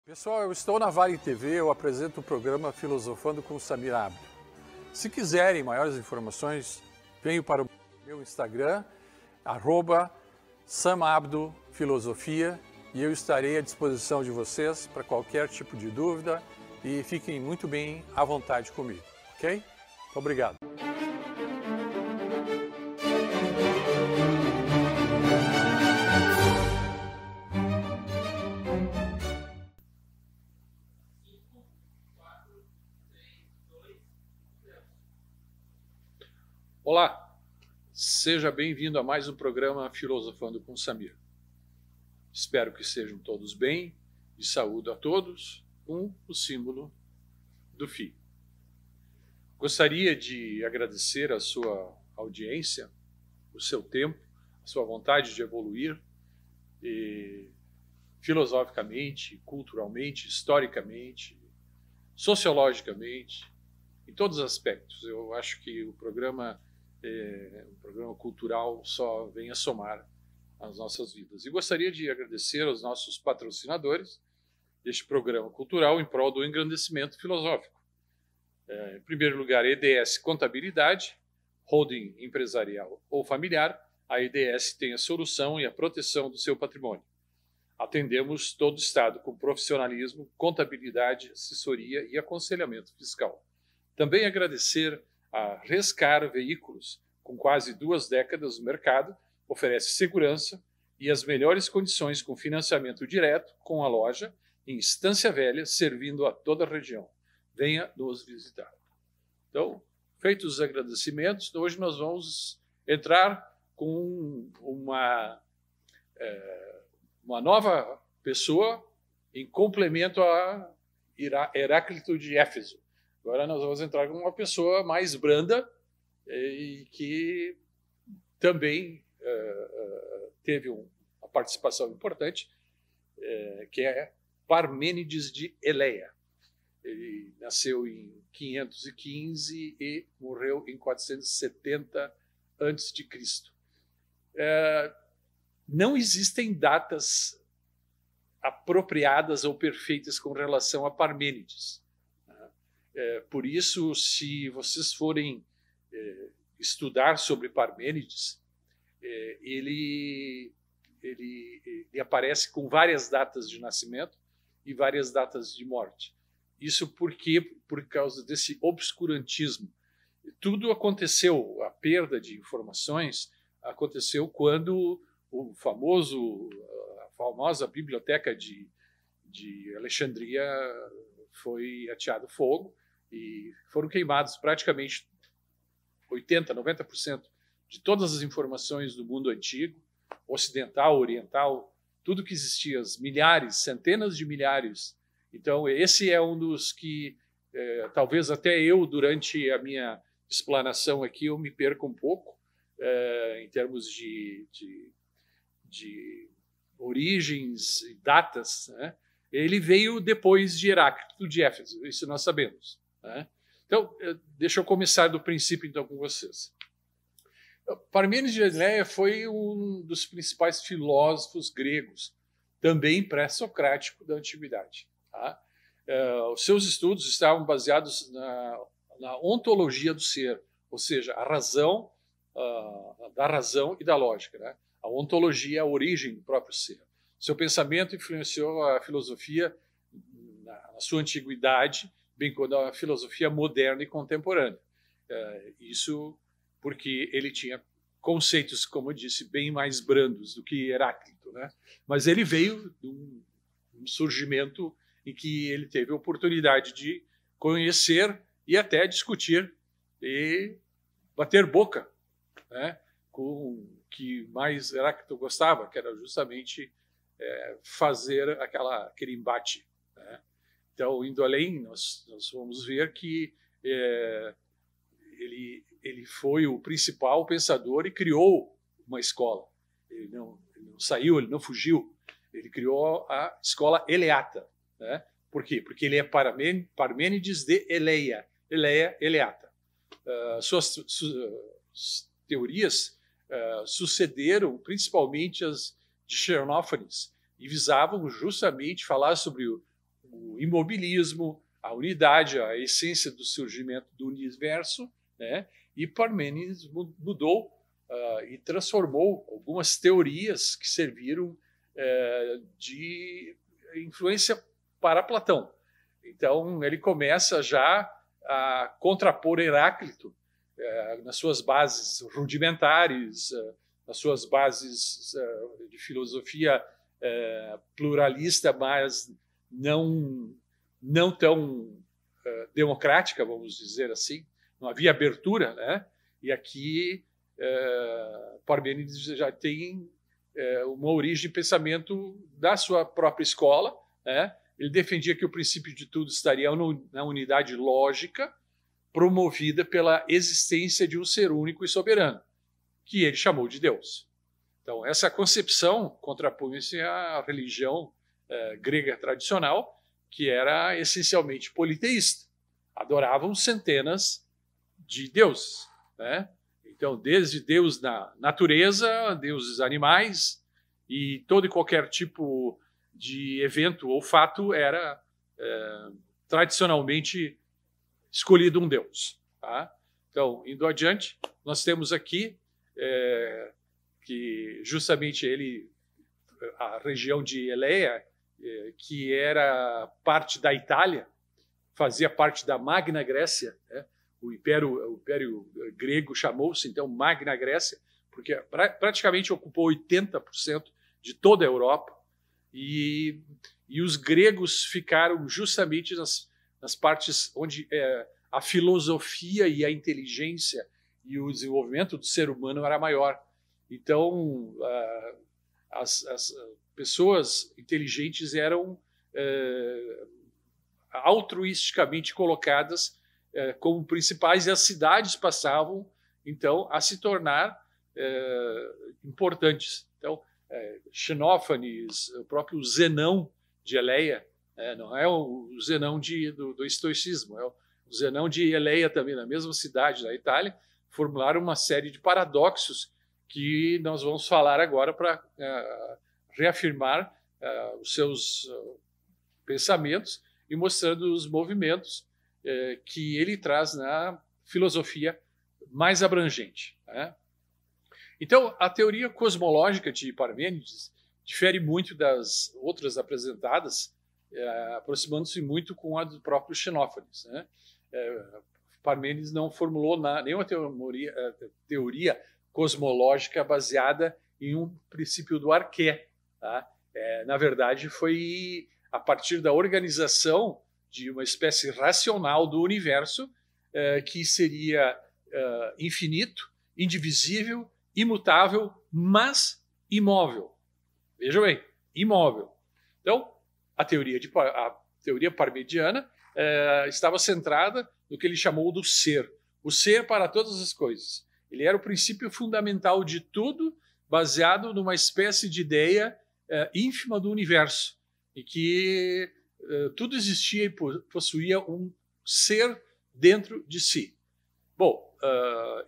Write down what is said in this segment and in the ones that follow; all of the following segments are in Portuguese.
Pessoal, eu estou na Vale TV, eu apresento o programa Filosofando com Samir Abdo. Se quiserem maiores informações, venham para o meu Instagram, @samabdofilosofia, e eu estarei à disposição de vocês para qualquer tipo de dúvida e fiquem muito bem à vontade comigo, ok? Obrigado. Olá, seja bem-vindo a mais um programa Filosofando com Samir. Espero que estejam todos bem e saúdo a todos com o símbolo do Fi. Gostaria de agradecer a sua audiência, o seu tempo, a sua vontade de evoluir filosoficamente, culturalmente, historicamente, sociologicamente, em todos os aspectos. Eu acho que o programa cultural só vem a somar às nossas vidas. E gostaria de agradecer aos nossos patrocinadores deste programa cultural em prol do engrandecimento filosófico. Em primeiro lugar, EDS Contabilidade, holding empresarial ou familiar. A EDS tem a solução e a proteção do seu patrimônio. Atendemos todo o Estado com profissionalismo, contabilidade, assessoria e aconselhamento fiscal. Também agradecer a Rescar Veículos, com quase 2 décadas no mercado, oferece segurança e as melhores condições com financiamento direto com a loja em Estância Velha, servindo a toda a região. Venha nos visitar. Então, feitos os agradecimentos, hoje nós vamos entrar com uma nova pessoa em complemento a Heráclito de Éfeso. Agora nós vamos entrar com uma pessoa mais branda e que também teve uma participação importante, que é Parmênides de Eleia. Ele nasceu em 515 e morreu em 470 a.C. Não existem datas apropriadas ou perfeitas com relação a Parmênides. Por isso, se vocês forem estudar sobre Parmênides, ele aparece com várias datas de nascimento e várias datas de morte. Isso porque, por causa desse obscurantismo. Tudo aconteceu, a perda de informações aconteceu quando a famosa biblioteca de Alexandria foi ateado fogo e foram queimados praticamente 80%, 90% de todas as informações do mundo antigo, ocidental, oriental, tudo que existia, milhares, centenas de milhares. Então, esse é um dos que, talvez até eu, durante a minha explanação aqui, eu me perco um pouco, em termos de origens e datas, né? Ele veio depois de Heráclito de Éfeso, isso nós sabemos, né? Então, deixa eu começar do princípio, então, com vocês. Parmênides de Eleia foi um dos principais filósofos gregos, também pré-socrático da antiguidade. Tá? Os seus estudos estavam baseados na ontologia do ser, ou seja, a razão, da razão e da lógica, né? A ontologia é a origem do próprio ser. Seu pensamento influenciou a filosofia na sua antiguidade, bem como a filosofia moderna e contemporânea. Isso porque ele tinha conceitos, como eu disse, bem mais brandos do que Heráclito, né? Mas ele veio de um surgimento em que ele teve a oportunidade de conhecer e até discutir e bater boca, né, com o que mais Heráclito gostava, que era justamente fazer aquele embate, né? Então, indo além, nós vamos ver que ele foi o principal pensador e criou uma escola. Ele não saiu, ele não fugiu. Ele criou a escola eleata, né? Por quê? Porque ele é Parmênides de Eleata. Suas teorias sucederam principalmente as de Xenófanes e visavam justamente falar sobre o imobilismo, a unidade, a essência do surgimento do universo, né? E Parmênides mudou e transformou algumas teorias que serviram de influência para Platão. Então, ele começa já a contrapor Heráclito nas suas bases rudimentares, nas suas bases de filosofia pluralista, mas não tão democrática, vamos dizer assim. Não havia abertura, né? E aqui Parmênides já tem uma origem de pensamento da sua própria escola, né? Ele defendia que o princípio de tudo estaria na unidade lógica, promovida pela existência de um ser único e soberano, que ele chamou de Deus. Então, essa concepção contrapunha-se à religião grega tradicional, que era essencialmente politeísta. Adoravam centenas de deuses, né? Então, desde Deus da natureza, deuses animais, e todo e qualquer tipo de evento ou fato era tradicionalmente escolhido um deus. Tá? Então, indo adiante, nós temos aqui que justamente a região de Eleia, que era parte da Itália, fazia parte da Magna Grécia, né? O Império Grego chamou-se, então, Magna Grécia, porque praticamente ocupou 80% de toda a Europa, e os gregos ficaram justamente nas partes onde a filosofia e a inteligência e o desenvolvimento do ser humano era maior. Então, as pessoas inteligentes eram altruisticamente colocadas como principais, e as cidades passavam, então, a se tornar importantes. Então, Xenófanes, o próprio Zenão de Eleia, não é o Zenão do estoicismo, é o Zenão de Eleia também, na mesma cidade da Itália, formularam uma série de paradoxos que nós vamos falar agora para reafirmar os seus pensamentos e mostrando os movimentos que ele traz na filosofia mais abrangente, né? Então, a teoria cosmológica de Parmênides difere muito das outras apresentadas, aproximando-se muito com a do próprio Xenófanes, né? Parmênides não formulou nenhuma teoria cosmológica baseada em um princípio do arqué. Tá? Na verdade, foi a partir da organização de uma espécie racional do universo que seria infinito, indivisível, imutável, mas imóvel. Veja bem, imóvel. Então, a teoria parmenidiana estava centrada no que ele chamou do ser. O ser para todas as coisas. Ele era o princípio fundamental de tudo, baseado numa espécie de ideia ínfima do universo, em que tudo existia e possuía um ser dentro de si. Bom,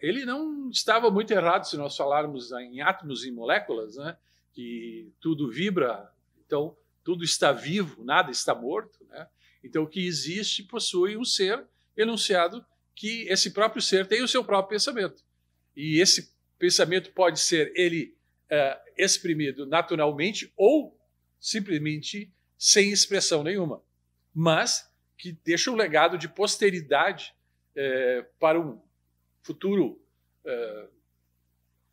ele não estava muito errado se nós falarmos em átomos e moléculas, né? Que tudo vibra, então tudo está vivo, nada está morto, né? Então o que existe possui um ser enunciado, que esse próprio ser tem o seu próprio pensamento. E esse pensamento pode ser ele exprimido naturalmente ou simplesmente sem expressão nenhuma, mas que deixa um legado de posteridade para um futuro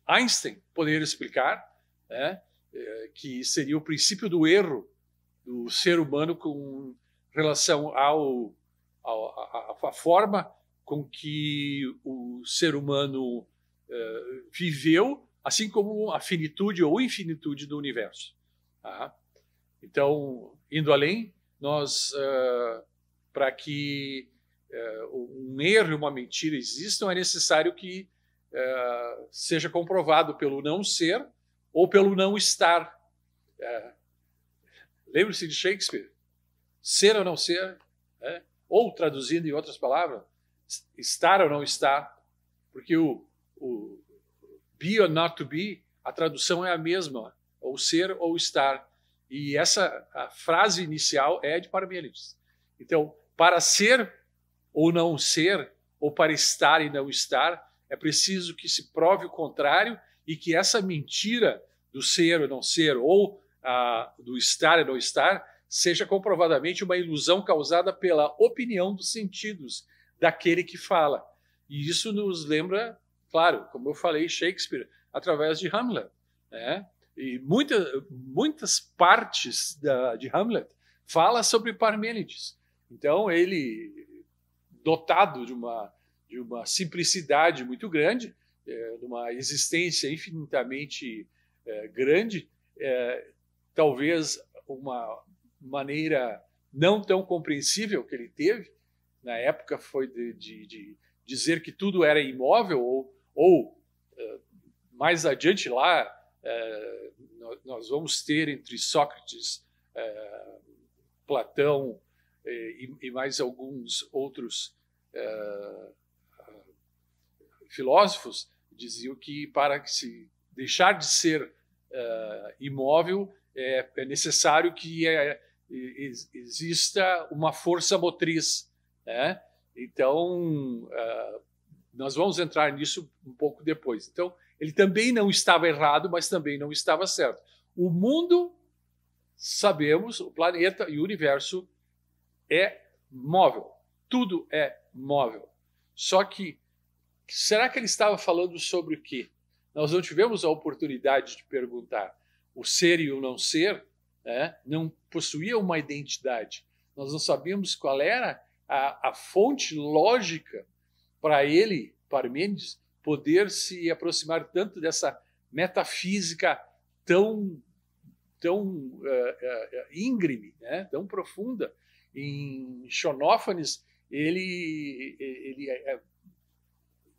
Einstein poder explicar, né, que seria o princípio do erro do ser humano com relação à forma com que o ser humano viveu, assim como a finitude ou infinitude do universo. Tá? Então, indo além, nós, para que um erro e uma mentira existam, é necessário que seja comprovado pelo não ser ou pelo não estar. Lembre-se de Shakespeare. ser ou não ser, né? Ou, traduzindo em outras palavras, estar ou não estar, porque o be or not to be, a tradução é a mesma, ou ser ou estar. E a frase inicial é de Parmênides. Então, para ser ou não ser, ou para estar e não estar, é preciso que se prove o contrário e que essa mentira do ser ou não ser, ou do estar e não estar, seja comprovadamente uma ilusão causada pela opinião dos sentidos daquele que fala. E isso nos lembra, claro, como eu falei, Shakespeare, através de Hamlet, né? E muitas partes de Hamlet fala sobre Parmênides. Então, ele, dotado de uma simplicidade muito grande, de uma existência infinitamente grande, talvez uma maneira não tão compreensível que ele teve, na época foi de dizer que tudo era imóvel, ou mais adiante lá, nós vamos ter entre Sócrates, Platão e mais alguns outros filósofos, diziam que para se deixar de ser imóvel é necessário que exista uma força motriz, né? Então, nós vamos entrar nisso um pouco depois. Então, ele também não estava errado, mas também não estava certo. O mundo, sabemos, o planeta e o universo é móvel. Tudo é móvel. Só que, será que ele estava falando sobre o quê? Nós não tivemos a oportunidade de perguntar. O ser e o não ser, né, não possuíam uma identidade. Nós não sabíamos qual era a fonte lógica para ele, Parmênides, poder se aproximar tanto dessa metafísica tão íngreme, né, tão profunda. Em Xenófanes,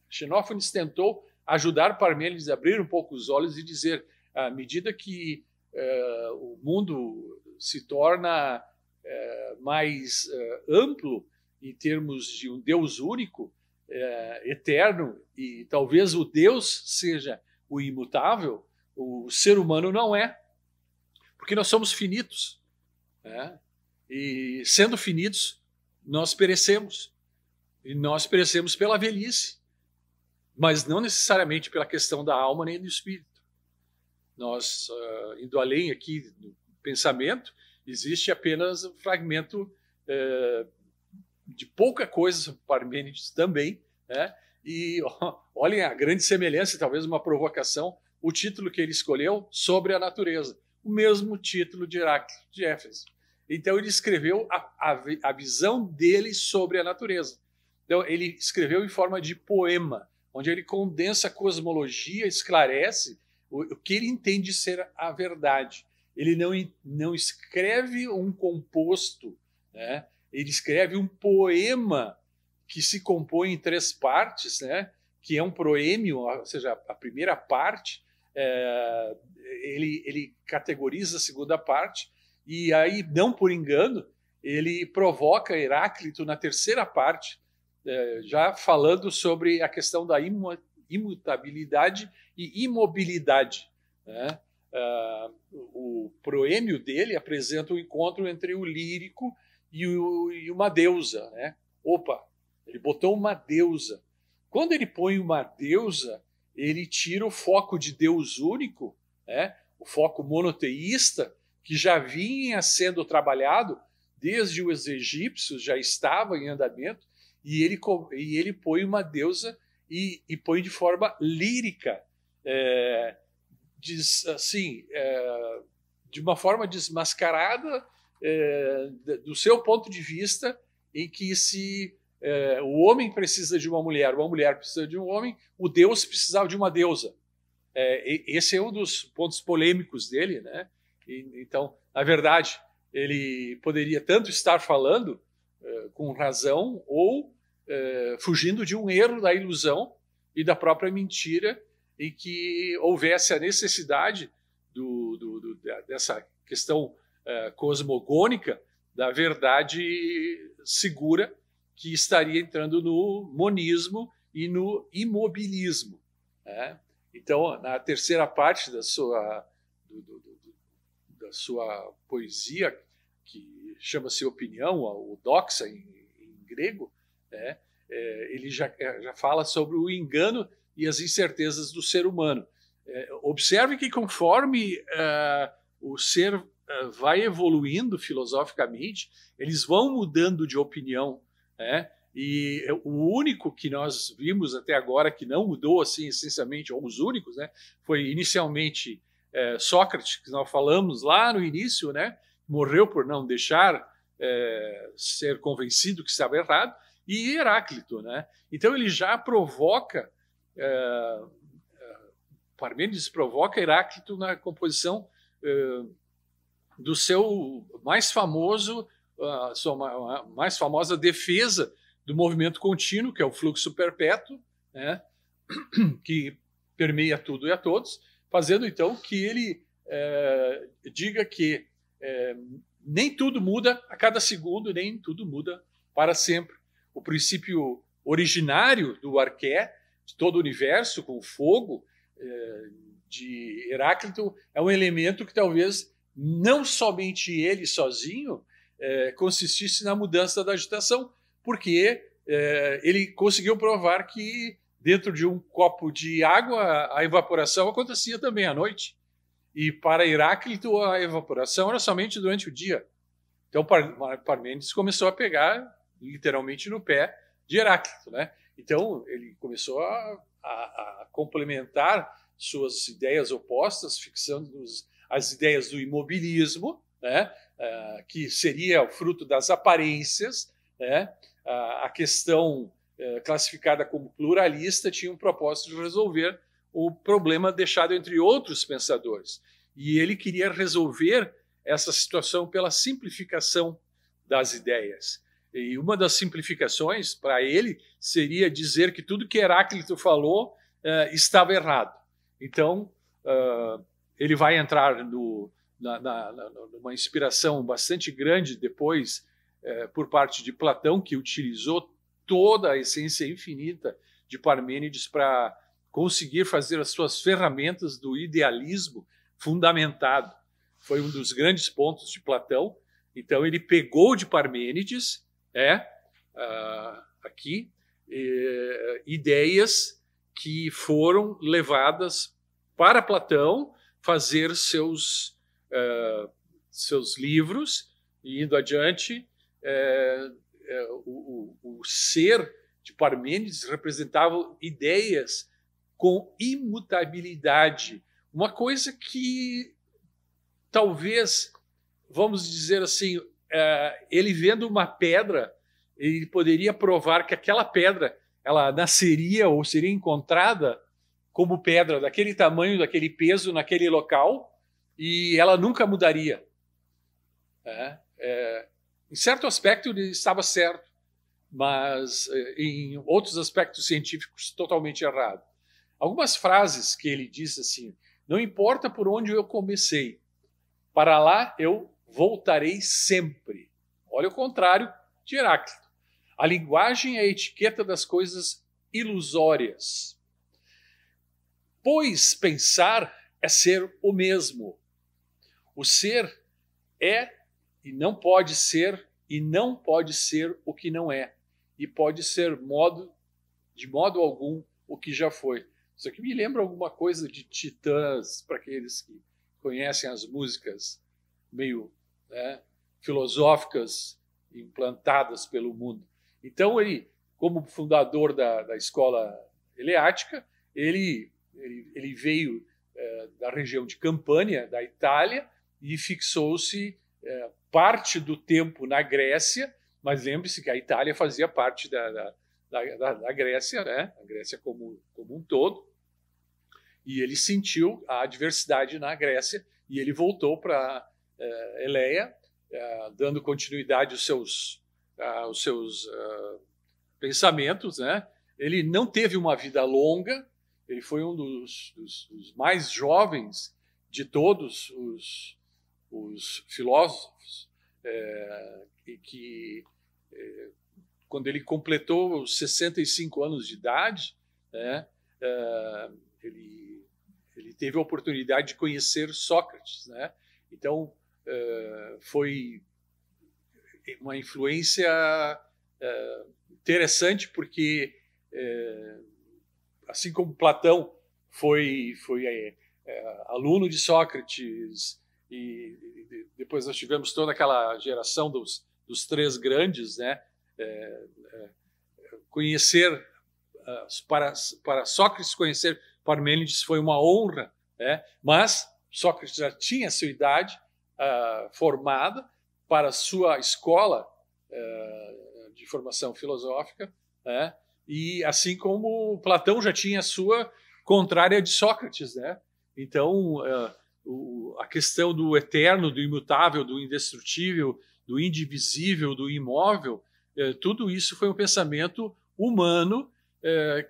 Xenófanes tentou ajudar Parmênides a abrir um pouco os olhos e dizer, à medida que o mundo se torna mais amplo em termos de um Deus único, eterno, e talvez o Deus seja o imutável, o ser humano não é, porque nós somos finitos, né? E sendo finitos, nós perecemos, e nós perecemos pela velhice, mas não necessariamente pela questão da alma nem do espírito. Nós, indo além aqui do pensamento, existe apenas um fragmento de pouca coisa sobre Parmênides também, né? E olhem a grande semelhança, talvez uma provocação, o título que ele escolheu sobre a natureza, o mesmo título de Heráclito de Éfeso. Então ele escreveu a visão dele sobre a natureza. Então ele escreveu em forma de poema, onde ele condensa a cosmologia, esclarece o que ele entende ser a verdade. Ele não escreve um composto, né? Ele escreve um poema que se compõe em 3 partes, né? Que é um proêmio, ou seja, a primeira parte, ele categoriza a segunda parte, e aí, não por engano, ele provoca Heráclito na terceira parte, já falando sobre a questão da imutabilidade e imobilidade, né? O proêmio dele apresenta o encontro entre o lírico e uma deusa, né? Opa, ele botou uma deusa. Quando ele põe uma deusa, ele tira o foco de Deus único, né? O foco monoteísta, que já vinha sendo trabalhado desde os egípcios, já estava em andamento, e ele põe uma deusa e põe de forma lírica, diz assim, de uma forma desmascarada, do seu ponto de vista, em que se o homem precisa de uma mulher precisa de um homem, o Deus precisava de uma deusa. Esse é um dos pontos polêmicos dele, né? Então, na verdade, ele poderia tanto estar falando com razão ou fugindo de um erro da ilusão e da própria mentira, em que houvesse a necessidade dessa questão cosmogônica da verdade segura, que estaria entrando no monismo e no imobilismo, né? Então, na terceira parte da sua poesia, que chama-se Opinião, o doxa em grego, né? Ele já fala sobre o engano e as incertezas do ser humano. Observe que conforme o ser vai evoluindo filosoficamente, eles vão mudando de opinião, né? E o único que nós vimos até agora que não mudou assim essencialmente, ou os únicos, né, foi inicialmente Sócrates, que nós falamos lá no início, né, morreu por não deixar ser convencido que estava errado, e Heráclito, né? Então ele já provoca, Parmênides provoca Heráclito na composição do seu mais famoso, sua mais famosa defesa do movimento contínuo, que é o fluxo perpétuo, né, que permeia tudo e a todos, fazendo então que ele diga que nem tudo muda a cada segundo, nem tudo muda para sempre. O princípio originário do arqué, de todo o universo, com o fogo, de Heráclito, é um elemento que talvez não somente ele sozinho consistisse na mudança da agitação, porque ele conseguiu provar que dentro de um copo de água a evaporação acontecia também à noite. E para Heráclito a evaporação era somente durante o dia. Então Parmênides começou a pegar literalmente no pé de Heráclito, né? Então ele começou a complementar suas ideias opostas, fixando as ideias do imobilismo, né? Que seria o fruto das aparências, né? A questão classificada como pluralista tinha um propósito de resolver o problema deixado entre outros pensadores. E ele queria resolver essa situação pela simplificação das ideias. E uma das simplificações para ele seria dizer que tudo que Heráclito falou estava errado. Então, ele vai entrar numa inspiração bastante grande depois por parte de Platão, que utilizou toda a essência infinita de Parmênides para conseguir fazer as suas ferramentas do idealismo fundamentado. Foi um dos grandes pontos de Platão. Então, ele pegou de Parmênides aqui ideias que foram levadas para Platão fazer seus livros, e indo adiante, o ser de Parmênides representava ideias com imutabilidade, uma coisa que talvez, vamos dizer assim, ele vendo uma pedra, ele poderia provar que aquela pedra ela nasceria ou seria encontrada como pedra daquele tamanho, daquele peso, naquele local, e ela nunca mudaria. Em certo aspecto ele estava certo, mas em outros aspectos científicos totalmente errado. Algumas frases que ele diz assim: não importa por onde eu comecei, para lá eu voltarei sempre. Olha o contrário de Heráclito. A linguagem é a etiqueta das coisas ilusórias. Pois pensar é ser o mesmo. O ser é e não pode ser o que não é. E pode ser de modo algum o que já foi. Isso aqui me lembra alguma coisa de Titãs, para aqueles que conhecem as músicas meio filosóficas implantadas pelo mundo. Então, ele, como fundador da escola eleática, ele veio da região de Campânia, da Itália, e fixou-se parte do tempo na Grécia, mas lembre-se que a Itália fazia parte da Grécia, né? A Grécia como um todo, e ele sentiu a adversidade na Grécia, e ele voltou para Eleia, dando continuidade aos seus pensamentos, né? Ele não teve uma vida longa, ele foi um dos mais jovens de todos os filósofos, e que, quando ele completou os 65 anos de idade, né, ele teve a oportunidade de conhecer Sócrates, né? Então, foi uma influência interessante, porque, assim como Platão foi aluno de Sócrates, e depois nós tivemos toda aquela geração dos três grandes, né? Conhecer, para Sócrates conhecer Parmênides foi uma honra, né? Mas Sócrates já tinha a sua idade formada para a sua escola de formação filosófica, né? E assim como Platão já tinha a sua contrária de Sócrates, né? Então, a questão do eterno, do imutável, do indestrutível, do indivisível, do imóvel, tudo isso foi um pensamento humano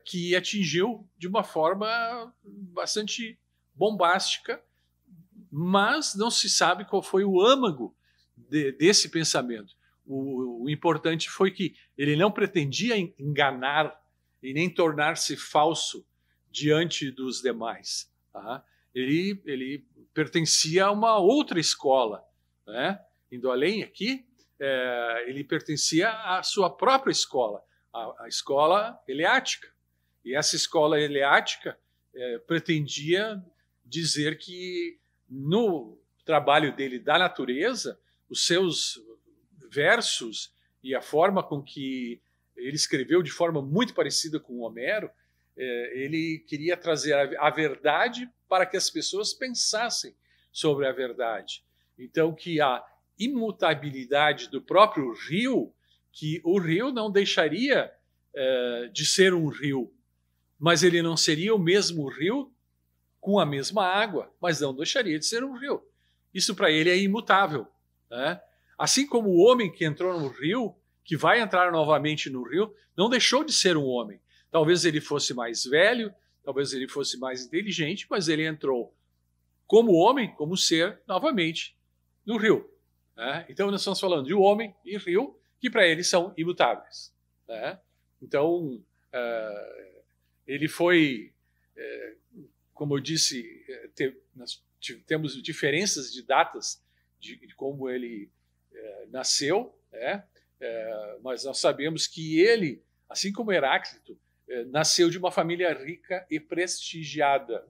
que atingiu de uma forma bastante bombástica, mas não se sabe qual foi o âmago desse pensamento. O importante foi que ele não pretendia enganar e nem tornar-se falso diante dos demais. Tá? Ele pertencia a uma outra escola, né? Indo além aqui, ele pertencia à sua própria escola, a escola eleática. E essa escola eleática pretendia dizer que, no trabalho dele da natureza, os seus versos e a forma com que ele escreveu, de forma muito parecida com Homero, ele queria trazer a verdade para que as pessoas pensassem sobre a verdade. Então, que a imutabilidade do próprio rio, que o rio não deixaria de ser um rio, mas ele não seria o mesmo rio com a mesma água, mas não deixaria de ser um rio. Isso para ele é imutável, né? Assim como o homem que entrou no rio, que vai entrar novamente no rio, não deixou de ser um homem. Talvez ele fosse mais velho, talvez ele fosse mais inteligente, mas ele entrou como homem, como ser, novamente no rio. Né? Então, nós estamos falando de homem e rio, que para ele são imutáveis. Né? Então, ele foi, como eu disse, nós temos diferenças de datas de como ele nasceu, né? Mas nós sabemos que ele, assim como Heráclito, nasceu de uma família rica e prestigiada.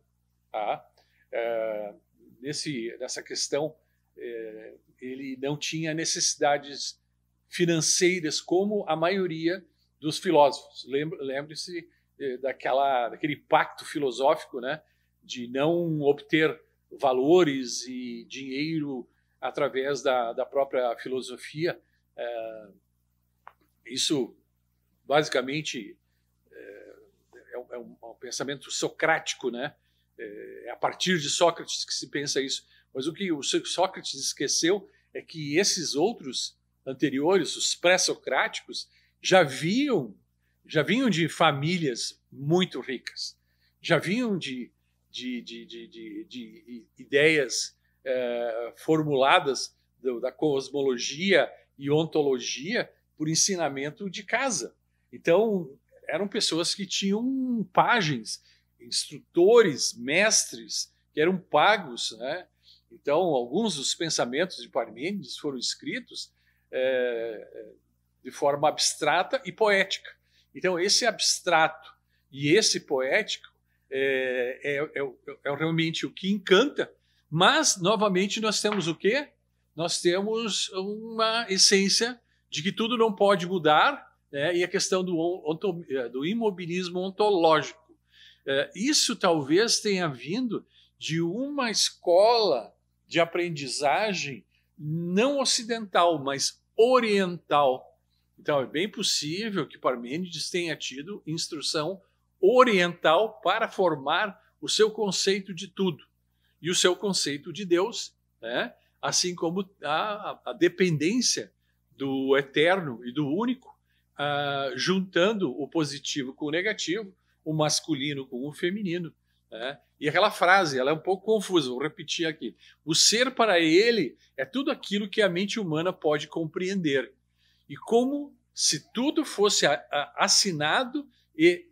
Tá? Nessa questão, ele não tinha necessidades financeiras como a maioria dos filósofos. Lembre-se daquele pacto filosófico, né, de não obter valores e dinheiro através da própria filosofia. Isso, basicamente, é um pensamento socrático, né? É a partir de Sócrates que se pensa isso. Mas o que o Sócrates esqueceu é que esses outros anteriores, os pré-socráticos, já vinham de famílias muito ricas, já vinham de ideias formuladas da cosmologia e ontologia por ensinamento de casa. Então, eram pessoas que tinham pajens, instrutores, mestres, que eram pagos, né? Então, alguns dos pensamentos de Parmênides foram escritos de forma abstrata e poética. Então, esse abstrato e esse poético é realmente o que encanta, mas, novamente, nós temos o quê? Nós temos uma essência de que tudo não pode mudar, né? E a questão do imobilismo ontológico. Isso talvez tenha vindo de uma escola de aprendizagem não ocidental, mas oriental. Então, é bem possível que Parmênides tenha tido instrução oriental para formar o seu conceito de tudo e o seu conceito de Deus, né? Assim como a dependência do eterno e do único, juntando o positivo com o negativo, o masculino com o feminino, né? E aquela frase, ela é um pouco confusa, vou repetir aqui. O ser para ele é tudo aquilo que a mente humana pode compreender. E como se tudo fosse assinado e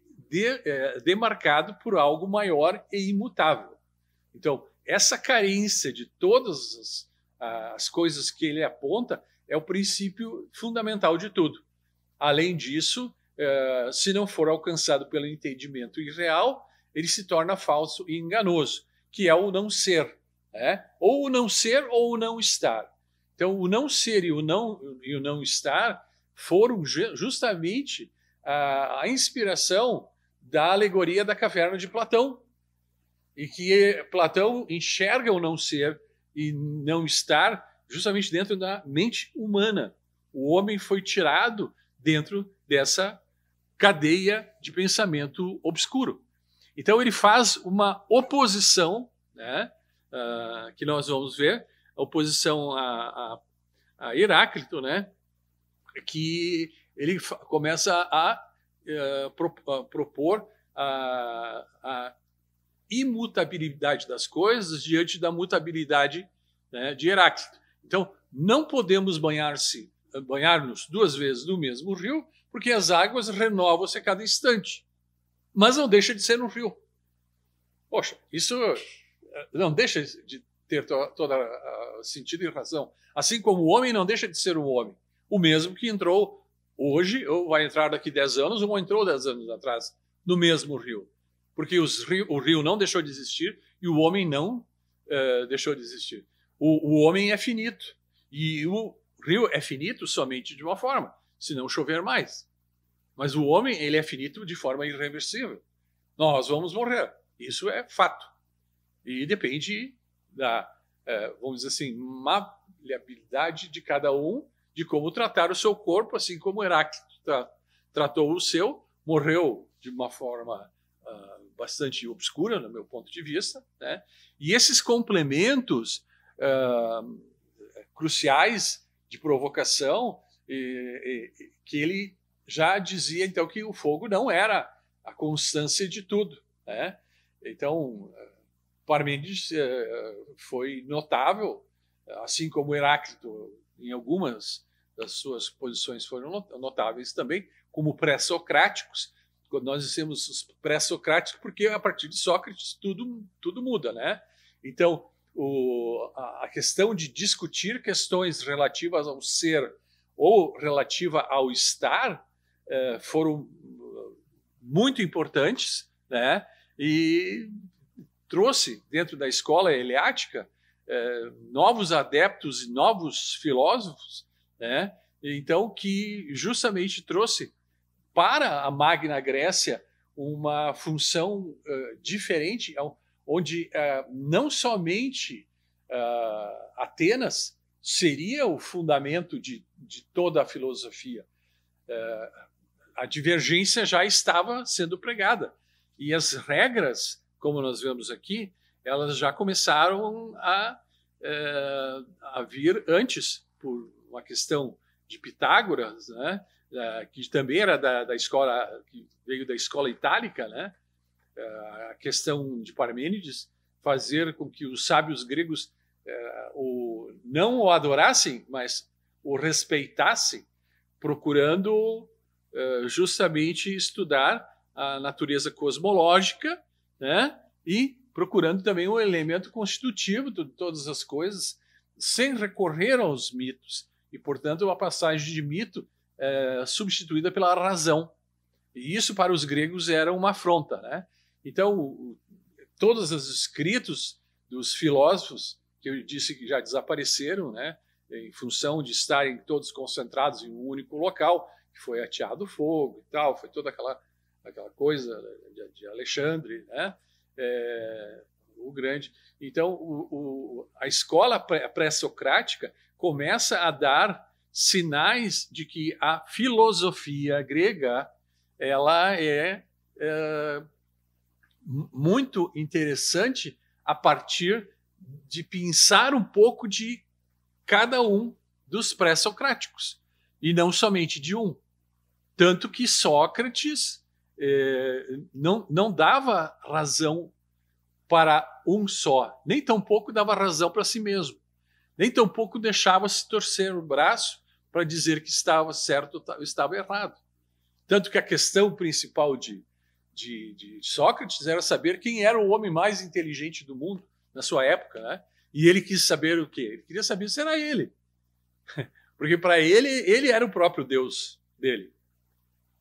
demarcado por algo maior e imutável. Então, essa carência de todas as coisas que ele aponta é o princípio fundamental de tudo. Além disso, se não for alcançado pelo entendimento irreal, ele se torna falso e enganoso, que é o não ser. Ou o não ser ou o não estar. Então, o não ser e o não estar foram justamente a inspiração da alegoria da caverna de Platão, e que Platão enxerga o não ser e não estar justamente dentro da mente humana. O homem foi tirado dentro dessa cadeia de pensamento obscuro. Então ele faz uma oposição, né, que nós vamos ver, a oposição a Heráclito, né, que ele começa a propor a imutabilidade das coisas diante da mutabilidade, né, de Heráclito. Então, não podemos banhar-nos 2 vezes no mesmo rio, porque as águas renovam-se a cada instante. Mas não deixa de ser um rio. Poxa, isso não deixa de ter todo sentido e razão. Assim como o homem não deixa de ser um homem. O mesmo que entrou hoje, ou vai entrar daqui 10 anos, ou entrou 10 anos atrás, no mesmo rio. Porque o rio não deixou de existir e o homem não deixou de existir. O homem é finito. E o rio é finito somente de uma forma, se não chover mais. Mas o homem, ele é finito de forma irreversível. Nós vamos morrer. Isso é fato. E depende da, vamos dizer assim, maleabilidade de cada um, de como tratar o seu corpo, assim como Heráclito tratou o seu, morreu de uma forma bastante obscura, no meu ponto de vista, né? E esses complementos cruciais de provocação, que ele já dizia, então, que o fogo não era a constância de tudo, né? Então, Parmênides foi notável, assim como Heráclito, em algumas das suas posições foram notáveis também, como pré-socráticos. Quando nós dizemos os pré-socráticos, porque a partir de Sócrates tudo muda, né? Então, a questão de discutir questões relativas ao ser ou relativa ao estar foram muito importantes, né? E trouxe dentro da escola eleática novos adeptos e novos filósofos, né? Então, que justamente trouxe para a Magna Grécia uma função diferente, onde não somente Atenas seria o fundamento de toda a filosofia. A divergência já estava sendo pregada. E as regras, como nós vemos aqui, elas já começaram a vir antes, por uma questão de Pitágoras, né? Que também era da escola, que veio da escola itálica, né? A questão de Parmênides, fazer com que os sábios gregos não o adorassem, mas o respeitassem, procurando justamente estudar a natureza cosmológica, né? E procurando também um elemento constitutivo de todas as coisas, sem recorrer aos mitos. E, portanto, uma passagem de mito substituída pela razão. E isso, para os gregos, era uma afronta, né? Então, todos os escritos dos filósofos, que eu disse que já desapareceram, né? Em função de estarem todos concentrados em um único local, que foi ateado fogo e tal, foi toda aquela coisa de Alexandre, né? O grande. Então, a escola pré-socrática começa a dar sinais de que a filosofia grega ela é muito interessante a partir de pensar um pouco de cada um dos pré-socráticos, e não somente de um. Tanto que Sócrates não dava razão para um só, nem tampouco dava razão para si mesmo, nem tampouco deixava-se torcer o braço para dizer que estava certo ou estava errado. Tanto que a questão principal de Sócrates era saber quem era o homem mais inteligente do mundo na sua época, né? E ele quis saber o quê? Ele queria saber se era ele. Porque para ele era o próprio Deus dele,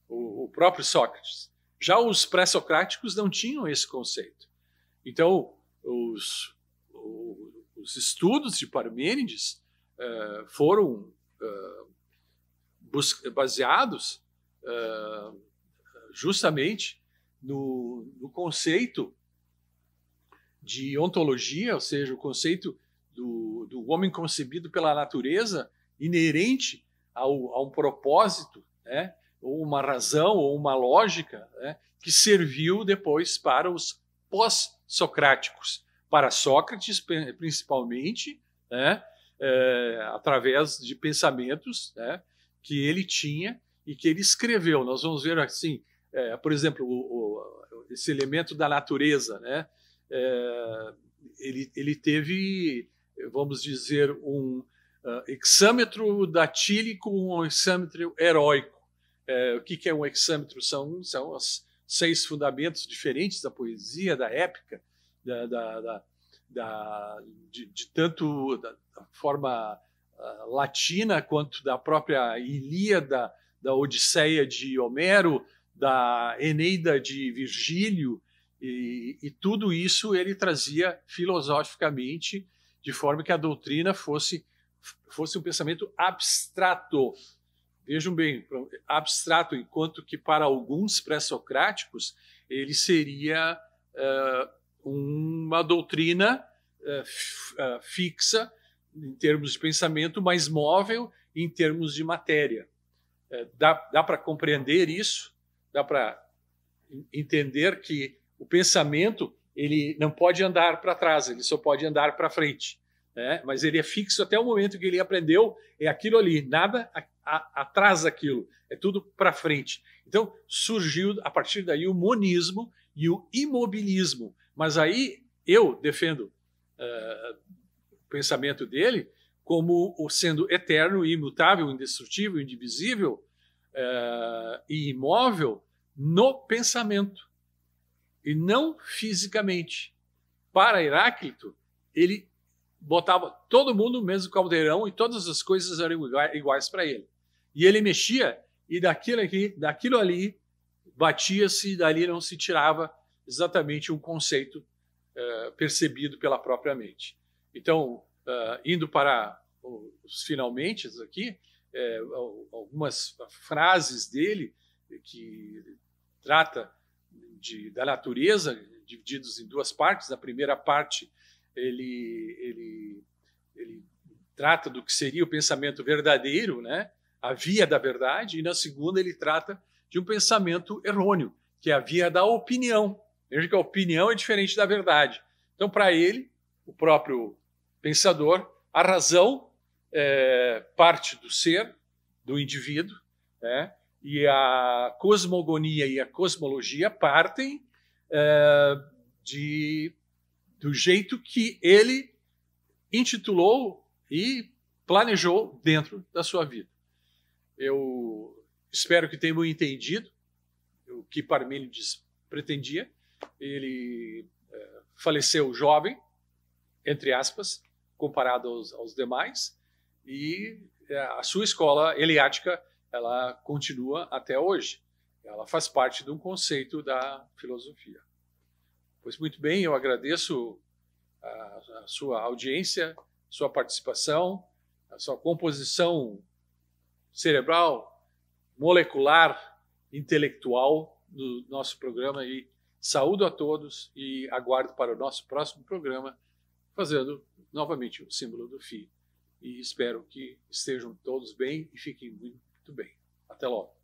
o próprio Sócrates. Já os pré-socráticos não tinham esse conceito. Então, os estudos de Parmênides foram baseados justamente no conceito de ontologia, ou seja, o conceito do homem concebido pela natureza inerente a um propósito, né, ou uma razão, ou uma lógica, né, que serviu depois para os pós-socráticos, para Sócrates principalmente, né, através de pensamentos, né, que ele tinha e que ele escreveu. Nós vamos ver assim, por exemplo, esse elemento da natureza, né, ele teve, vamos dizer, um hexâmetro datílico, um hexâmetro heróico. O que é um hexâmetro? São os 6 fundamentos diferentes da poesia, da épica, de tanto da forma latina quanto da própria Ilíada, da Odisseia de Homero, da Eneida de Virgílio, e tudo isso ele trazia filosoficamente, de forma que a doutrina fosse um pensamento abstrato. Vejam bem, abstrato, enquanto que para alguns pré-socráticos ele seria uma doutrina fixa em termos de pensamento, mas móvel em termos de matéria. Dá para compreender isso, dá para entender que o pensamento ele não pode andar para trás, ele só pode andar para frente, né? Mas ele é fixo até o momento que ele aprendeu, é aquilo ali, nada atrás daquilo, é tudo para frente. Então surgiu a partir daí o monismo e o imobilismo. Mas aí eu defendo o pensamento dele como sendo eterno, imutável, indestrutível, indivisível e imóvel no pensamento e não fisicamente. Para Heráclito, ele botava todo mundo no mesmo caldeirão e todas as coisas eram iguais para ele. E ele mexia e daquilo ali batia-se, dali não se tirava exatamente um conceito percebido pela própria mente. Então, indo para os finalmente aqui, algumas frases dele que trata da natureza, divididos em 2 partes. Na primeira parte, ele trata do que seria o pensamento verdadeiro, né? A via da verdade, e na segunda ele trata de um pensamento errôneo, que é a via da opinião. Veja que a opinião é diferente da verdade. Então, para ele, o próprio pensador, a razão parte do ser, do indivíduo, né? E a cosmogonia e a cosmologia partem do jeito que ele intitulou e planejou dentro da sua vida. Eu espero que tenham entendido o que Parmênides pretendia. Ele faleceu jovem, entre aspas, comparado aos demais, e a sua escola eleática ela continua até hoje. Ela faz parte de um conceito da filosofia. Pois muito bem, eu agradeço a sua audiência, sua participação, a sua composição cerebral, molecular, intelectual do nosso programa e saúdo a todos e aguardo para o nosso próximo programa, fazendo novamente o símbolo do Φ. E espero que estejam todos bem e fiquem muito bem. Até logo.